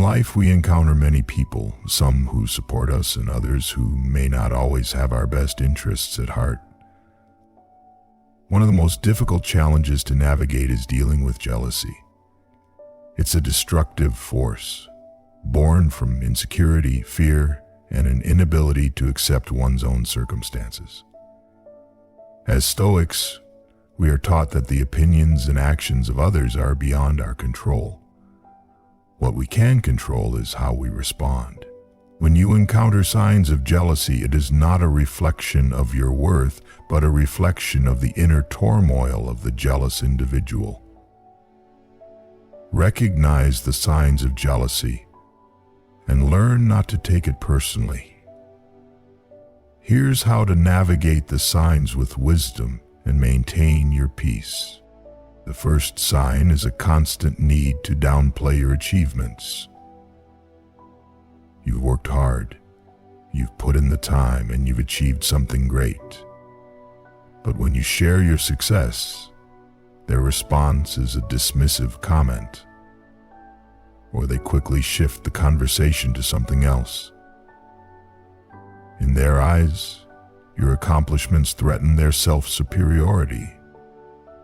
In life, we encounter many people, some who support us and others who may not always have our best interests at heart. One of the most difficult challenges to navigate is dealing with jealousy. It's a destructive force, born from insecurity, fear, and an inability to accept one's own circumstances. As Stoics, we are taught that the opinions and actions of others are beyond our control. What we can control is how we respond. When you encounter signs of jealousy, it is not a reflection of your worth, but a reflection of the inner turmoil of the jealous individual. Recognize the signs of jealousy and learn not to take it personally. Here's how to navigate the signs with wisdom and maintain your peace. The first sign is a constant need to downplay your achievements. You've worked hard, you've put in the time, and you've achieved something great. But when you share your success, their response is a dismissive comment, or they quickly shift the conversation to something else. In their eyes, your accomplishments threaten their self-superiority,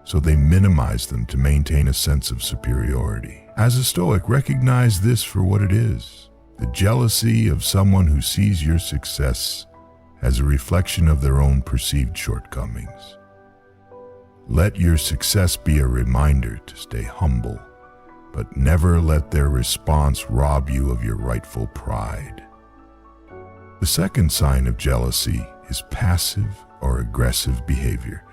so they minimize them to maintain a sense of superiority. As a Stoic, recognize this for what it is: the jealousy of someone who sees your success as a reflection of their own perceived shortcomings. Let your success be a reminder to stay humble, but never let their response rob you of your rightful pride. The second sign of jealousy is passive or aggressive behavior.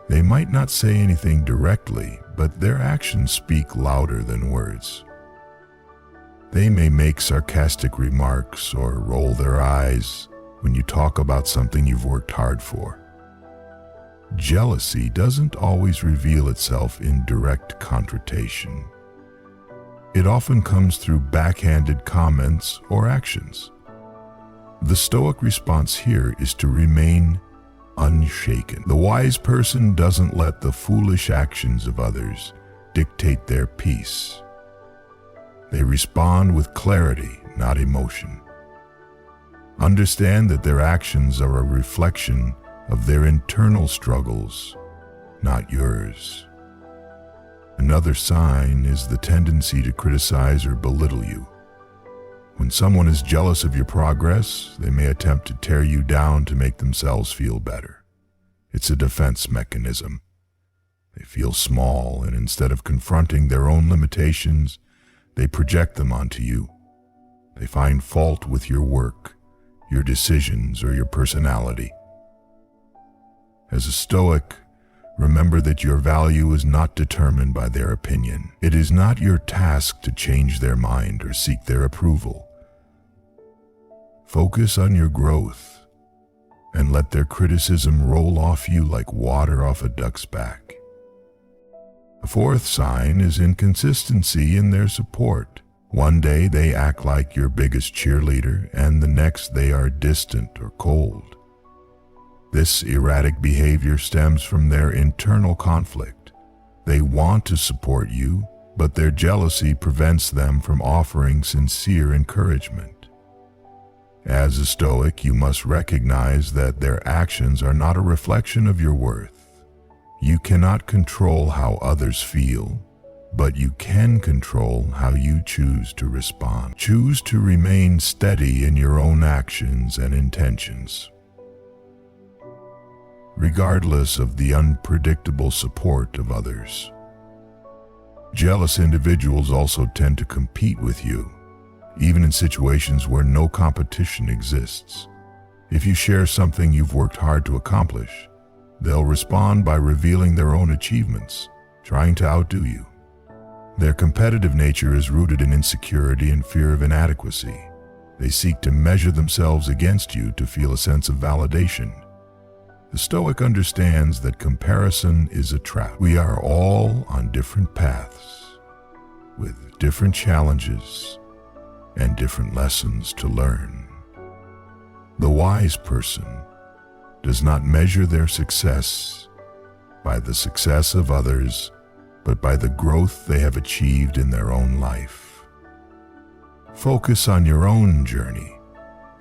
They might not say anything directly, but their actions speak louder than words. They may make sarcastic remarks or roll their eyes when you talk about something you've worked hard for. Jealousy doesn't always reveal itself in direct confrontation. It often comes through backhanded comments or actions. The Stoic response here is to remain unshaken. The wise person doesn't let the foolish actions of others dictate their peace. They respond with clarity, not emotion. Understand that their actions are a reflection of their internal struggles, not yours. Another sign is the tendency to criticize or belittle you. When someone is jealous of your progress, they may attempt to tear you down to make themselves feel better. It's a defense mechanism. They feel small, and instead of confronting their own limitations, they project them onto you. They find fault with your work, your decisions, or your personality. As a Stoic, remember that your value is not determined by their opinion. It is not your task to change their mind or seek their approval. Focus on your growth and let their criticism roll off you like water off a duck's back. The fourth sign is inconsistency in their support. One day they act like your biggest cheerleader, and the next they are distant or cold. This erratic behavior stems from their internal conflict. They want to support you, but their jealousy prevents them from offering sincere encouragement. As a Stoic, you must recognize that their actions are not a reflection of your worth. You cannot control how others feel, but you can control how you choose to respond. Choose to remain steady in your own actions and intentions, regardless of the unpredictable support of others. Jealous individuals also tend to compete with you, even in situations where no competition exists. If you share something you've worked hard to accomplish, they'll respond by revealing their own achievements, trying to outdo you. Their competitive nature is rooted in insecurity and fear of inadequacy. They seek to measure themselves against you to feel a sense of validation. The Stoic understands that comparison is a trap. We are all on different paths, with different challenges and different lessons to learn. The wise person does not measure their success by the success of others, but by the growth they have achieved in their own life. Focus on your own journey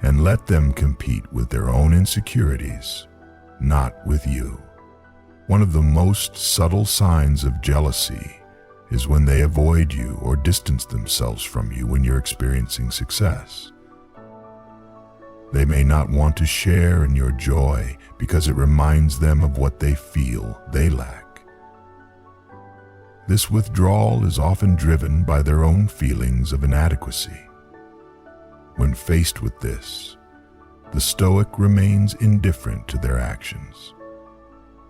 and let them compete with their own insecurities, not with you. One of the most subtle signs of jealousy is when they avoid you or distance themselves from you when you're experiencing success. They may not want to share in your joy because it reminds them of what they feel they lack. This withdrawal is often driven by their own feelings of inadequacy. When faced with this, the Stoic remains indifferent to their actions.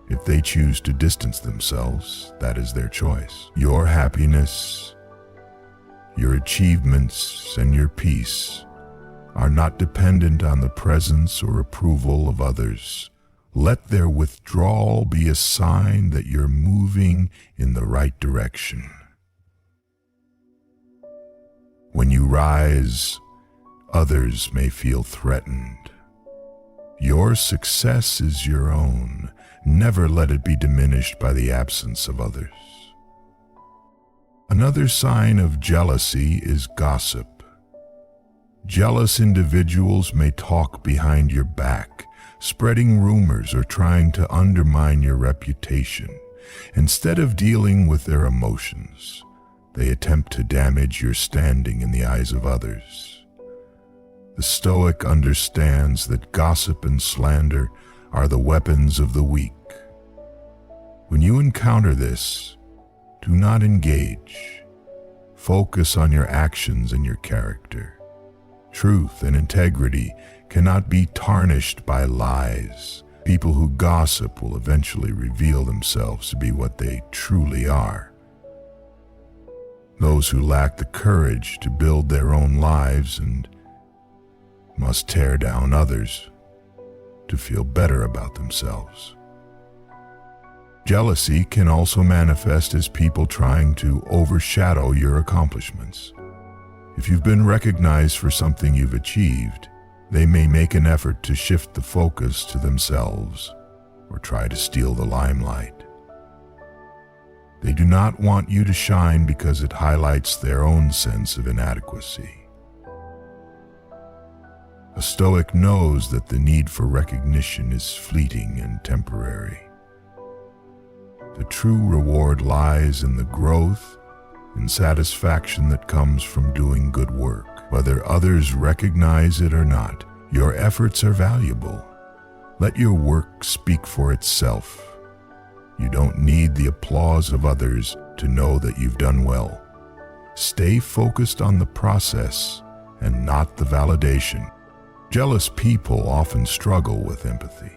If they choose to distance themselves, that is their choice. Your happiness, your achievements, and your peace are not dependent on the presence or approval of others. Let their withdrawal be a sign that you're moving in the right direction. When you rise, others may feel threatened. Your success is your own. Never let it be diminished by the absence of others. Another sign of jealousy is gossip. Jealous individuals may talk behind your back, spreading rumors or trying to undermine your reputation. Instead of dealing with their emotions, they attempt to damage your standing in the eyes of others. The Stoic understands that gossip and slander are the weapons of the weak. When you encounter this, do not engage. Focus on your actions and your character. Truth and integrity cannot be tarnished by lies. People who gossip will eventually reveal themselves to be what they truly are. Those who lack the courage to build their own lives and must tear down others to feel better about themselves. Jealousy can also manifest as people trying to overshadow your accomplishments. If you've been recognized for something you've achieved, they may make an effort to shift the focus to themselves or try to steal the limelight. They do not want you to shine because it highlights their own sense of inadequacy. A Stoic knows that the need for recognition is fleeting and temporary. The true reward lies in the growth and satisfaction that comes from doing good work. Whether others recognize it or not, your efforts are valuable. Let your work speak for itself. You don't need the applause of others to know that you've done well. Stay focused on the process and not the validation. Jealous people often struggle with empathy.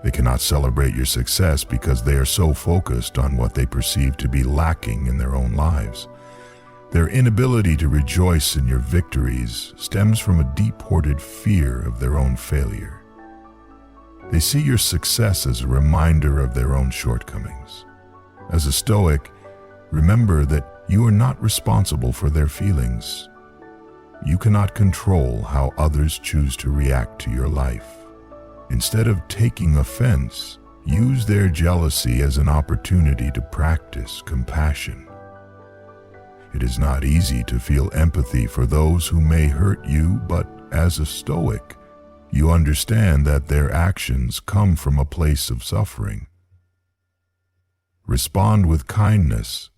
They cannot celebrate your success because they are so focused on what they perceive to be lacking in their own lives. Their inability to rejoice in your victories stems from a deep-rooted fear of their own failure. They see your success as a reminder of their own shortcomings. As a Stoic, remember that you are not responsible for their feelings. You cannot control how others choose to react to your life. Instead of taking offense, use their jealousy as an opportunity to practice compassion. It is not easy to feel empathy for those who may hurt you, but as a Stoic, you understand that their actions come from a place of suffering. Respond with kindness,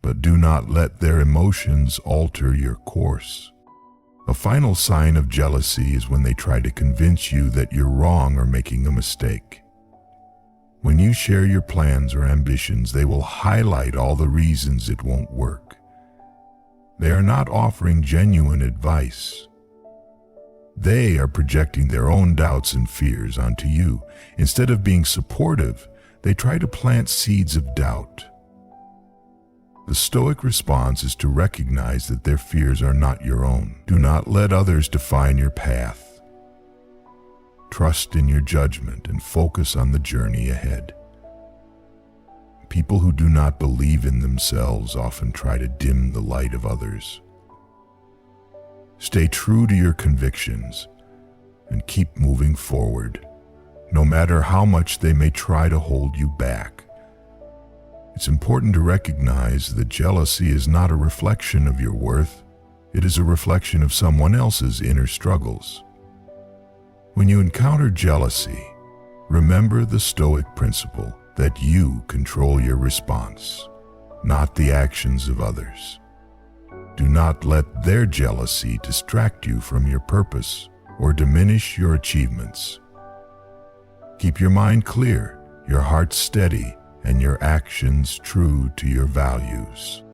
but do not let their emotions alter your course. A final sign of jealousy is when they try to convince you that you're wrong or making a mistake. When you share your plans or ambitions, they will highlight all the reasons it won't work. They are not offering genuine advice. They are projecting their own doubts and fears onto you. Instead of being supportive, they try to plant seeds of doubt. The Stoic response is to recognize that their fears are not your own. Do not let others define your path. Trust in your judgment and focus on the journey ahead. People who do not believe in themselves often try to dim the light of others. Stay true to your convictions and keep moving forward, no matter how much they may try to hold you back. It's important to recognize that jealousy is not a reflection of your worth. It is a reflection of someone else's inner struggles. When you encounter jealousy, remember the Stoic principle that you control your response, not the actions of others. Do not let their jealousy distract you from your purpose or diminish your achievements. Keep your mind clear, your heart steady, and your actions true to your values.